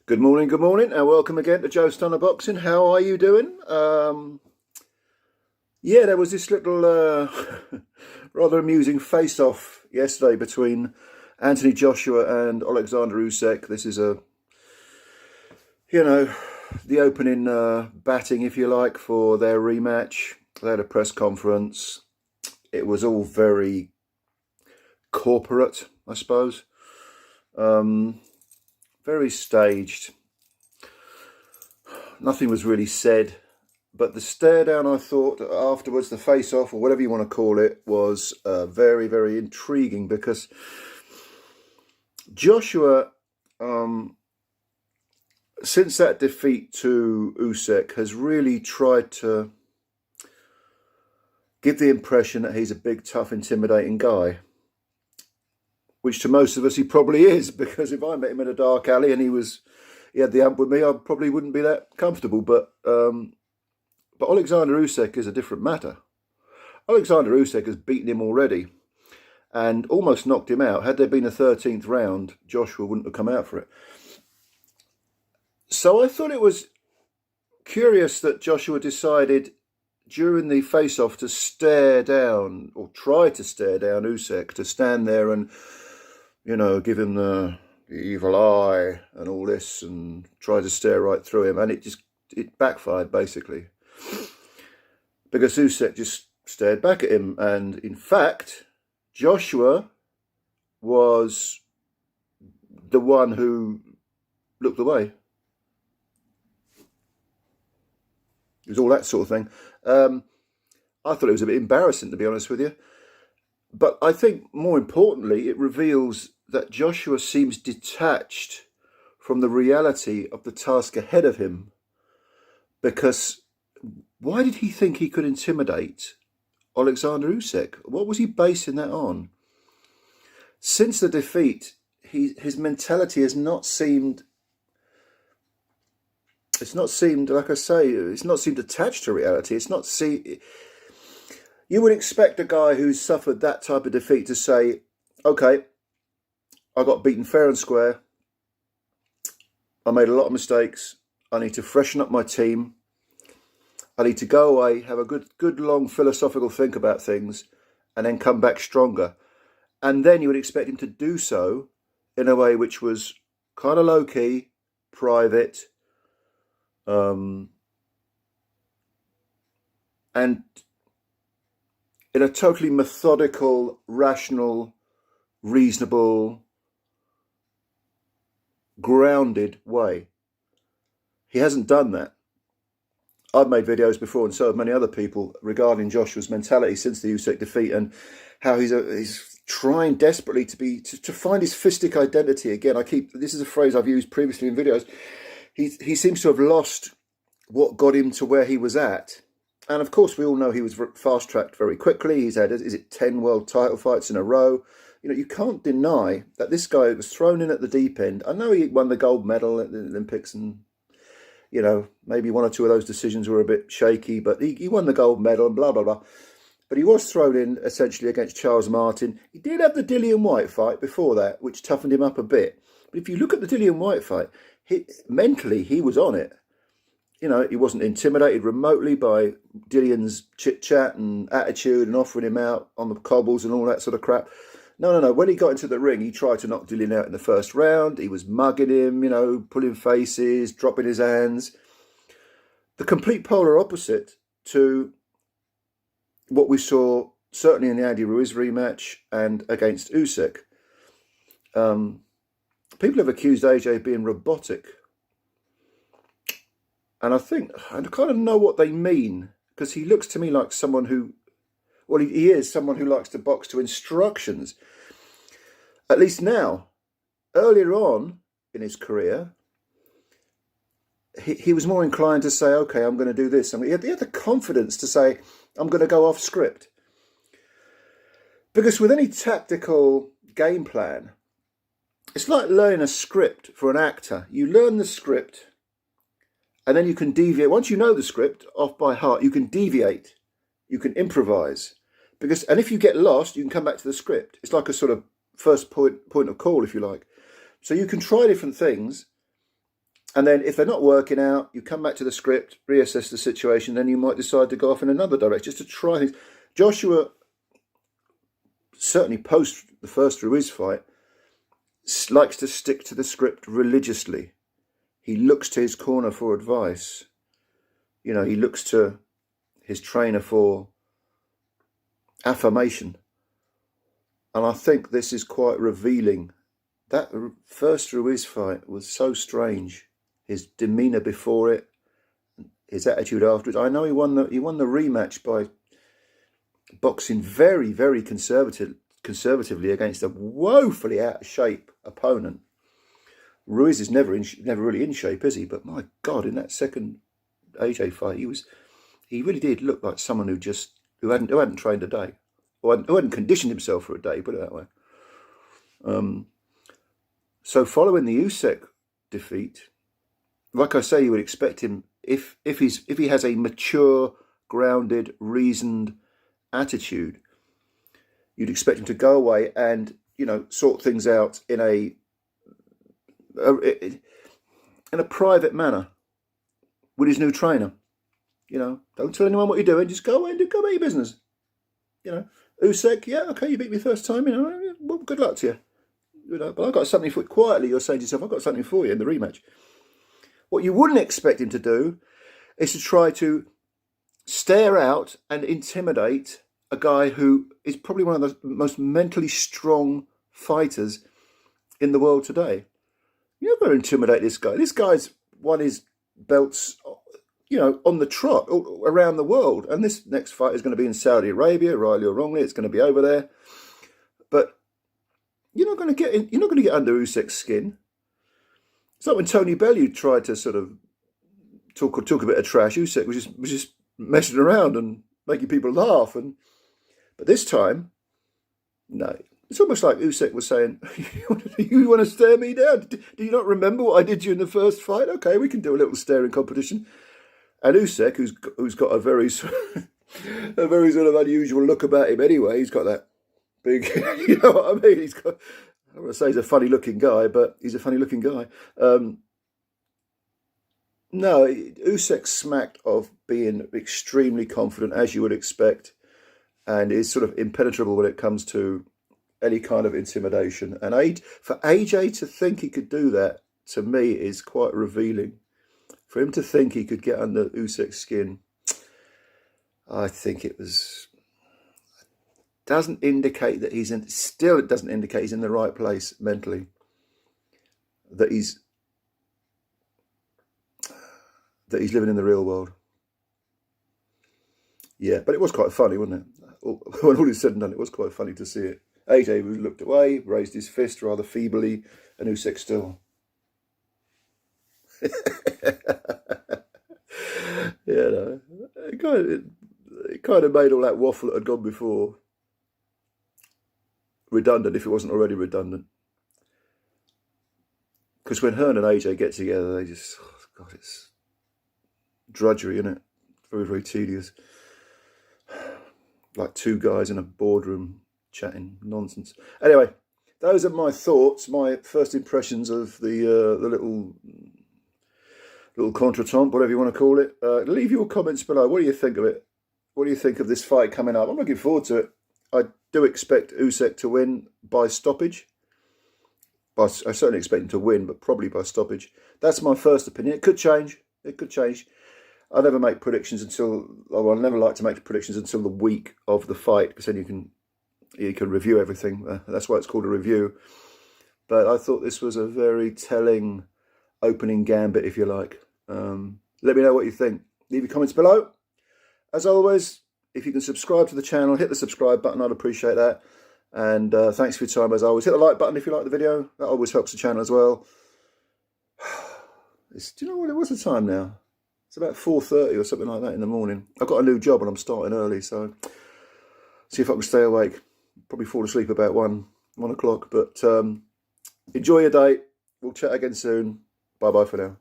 Good morning, and welcome again to Joe Stunner Boxing. How are you doing? Yeah, there was this little rather amusing face-off yesterday between Anthony Joshua and Oleksandr Usyk. This is you know, the opening batting, if you like, for their rematch. They had a press conference. It was all very corporate, I suppose. Very staged. Nothing was really said. But the stare down, I thought, afterwards, the face-off, or whatever you want to call it, was very, very intriguing because Joshua, since that defeat to Usyk, has really tried to give the impression that he's a big, tough, intimidating guy, which to most of us he probably is, because if I met him in a dark alley and he had the ump with me, I probably wouldn't be that comfortable. But Oleksandr Usyk is a different matter. Oleksandr Usyk has beaten him already and almost knocked him out. Had there been a 13th round, Joshua wouldn't have come out for it. So I thought it was curious that Joshua decided during the face-off to stare down, or try to stare down Usyk, to stand there and, give him the evil eye and all this and try to stare right through him. And it backfired, basically, because Usyk just stared back at him. And in fact, Joshua was the one who looked away. It was all that sort of thing. I thought it was a bit embarrassing, to be honest with you. But I think more importantly, it reveals that Joshua seems detached from the reality of the task ahead of him. Because why did he think he could intimidate Oleksandr Usyk? What was he basing that on? Since the defeat, his mentality has not seemed... It's not seemed, like I say, it's not seemed attached to reality. You would expect a guy who's suffered that type of defeat to say, okay, I got beaten fair and square. I made a lot of mistakes. I need to freshen up my team. I need to go away, have a good long philosophical think about things, and then come back stronger. And then you would expect him to do so in a way which was kind of low-key, private, and in a totally methodical, rational, reasonable, grounded way. He hasn't done that. I've made videos before, and so have many other people, regarding Joshua's mentality since the Usyk defeat, and how he's trying desperately to find his fistic identity again. This is a phrase I've used previously in videos. He seems to have lost what got him to where he was at. And of course, we all know he was fast-tracked very quickly. He's had, 10 world title fights in a row. You can't deny that this guy was thrown in at the deep end. I know he won the gold medal at the Olympics, and, maybe one or two of those decisions were a bit shaky, but he won the gold medal and blah, blah, blah. But he was thrown in essentially against Charles Martin. He did have the Dillian White fight before that, which toughened him up a bit. But if you look at the Dillian White fight, mentally, he was on it. He wasn't intimidated remotely by Dillian's chit-chat and attitude and offering him out on the cobbles and all that sort of crap. No. When he got into the ring, he tried to knock Dillian out in the first round. He was mugging him, pulling faces, dropping his hands. The complete polar opposite to what we saw certainly in the Andy Ruiz rematch and against Usyk. People have accused AJ of being robotic. And I kind of know what they mean, because he looks to me like someone who, he is someone who likes to box to instructions. At least now. Earlier on in his career, he was more inclined to say, okay, I'm going to do this. He had the confidence to say, I'm going to go off script. Because with any tactical game plan, it's like learning a script for an actor. You learn the script, and then you can deviate. Once you know the script off by heart, you can deviate. You can improvise. And if you get lost, you can come back to the script. It's like a sort of first point of call, if you like. So you can try different things, And then if they're not working out, you come back to the script, reassess the situation, then you might decide to go off in another direction, just to try things. Joshua, certainly post the first Ruiz fight, likes to stick to the script religiously. He looks to his corner for advice. You know, he looks to his trainer for affirmation. And I think this is quite revealing. That first Ruiz fight was so strange. His demeanour before it, his attitude afterwards. I know he won the rematch by boxing very, very conservatively against a woefully out of shape opponent. Ruiz is never really in shape, is he? But my God, in that second AJ fight, he really did look like someone who hadn't trained a day, or who hadn't conditioned himself for a day. Put it that way. So following the Usyk defeat, like I say, you would expect him, if he has a mature, grounded, reasoned attitude, you'd expect him to go away and, you know, sort things out in a private manner with his new trainer. You know, don't tell anyone what you're doing. Just go away and go about your business. You know, Usyk, yeah, okay, you beat me first time. You know, well, good luck to you. You know, but I've got something for you. Quietly, you're saying to yourself, I've got something for you in the rematch. What you wouldn't expect him to do is to try to stare out and intimidate a guy who is probably one of the most mentally strong fighters in the world today. You're not going to intimidate this guy. This guy's won his belts, you know, on the trot around the world. And this next fight is going to be in Saudi Arabia, rightly or wrongly. It's going to be over there. But you're not going to get under Usyk's skin. It's like when Tony Bellew tried to sort of talk a bit of trash. Usyk was just messing around and making people laugh. But this time, no. It's almost like Usyk was saying, you want to stare me down? Do you not remember what I did to you in the first fight? Okay, we can do a little staring competition. And Usyk, who's got a very sort of unusual look about him anyway, he's got that big, you know what I mean? He's got, I don't want to say he's a funny looking guy, but he's a funny looking guy. No, Usyk smacked of being extremely confident, as you would expect, and is sort of impenetrable when it comes to any kind of intimidation. And for AJ to think he could do that, to me, is quite revealing. For him to think he could get under Usyk's skin, I think it doesn't indicate that it doesn't indicate he's in the right place mentally. That he's living in the real world. Yeah, but it was quite funny, wasn't it? When all is said and done, it was quite funny to see it. AJ looked away, raised his fist rather feebly, and Usyk still. Yeah, no. It kind of made all that waffle that had gone before redundant, if it wasn't already redundant. Because when Hearn and AJ get together, they just, oh God, it's drudgery, isn't it? Very, very tedious. Like two guys in a boardroom chatting nonsense. Anyway, those are my thoughts, my first impressions of the little contretemps, whatever you want to call it. Leave your comments below. What do you think of it? What do you think of this fight coming up? I'm looking forward to it. I do expect Usyk to win by stoppage. I certainly expect him to win, but probably by stoppage. That's my first opinion. It could change. It could change. I never make predictions I never like to make predictions until the week of the fight, because then you can review everything. That's why it's called a review. But I thought this was a very telling opening gambit, if you like. Let me know what you think. Leave your comments below. As always, if you can subscribe to the channel, hit the subscribe button. I'd appreciate that. And thanks for your time, as always. Hit the like button if you like the video. That always helps the channel as well. Do you know what? What's the time now? It's about 4:30 or something like that in the morning. I've got a new job and I'm starting early, so see if I can stay awake. Probably fall asleep about 1 o'clock. But enjoy your day. We'll chat again soon. Bye-bye for now.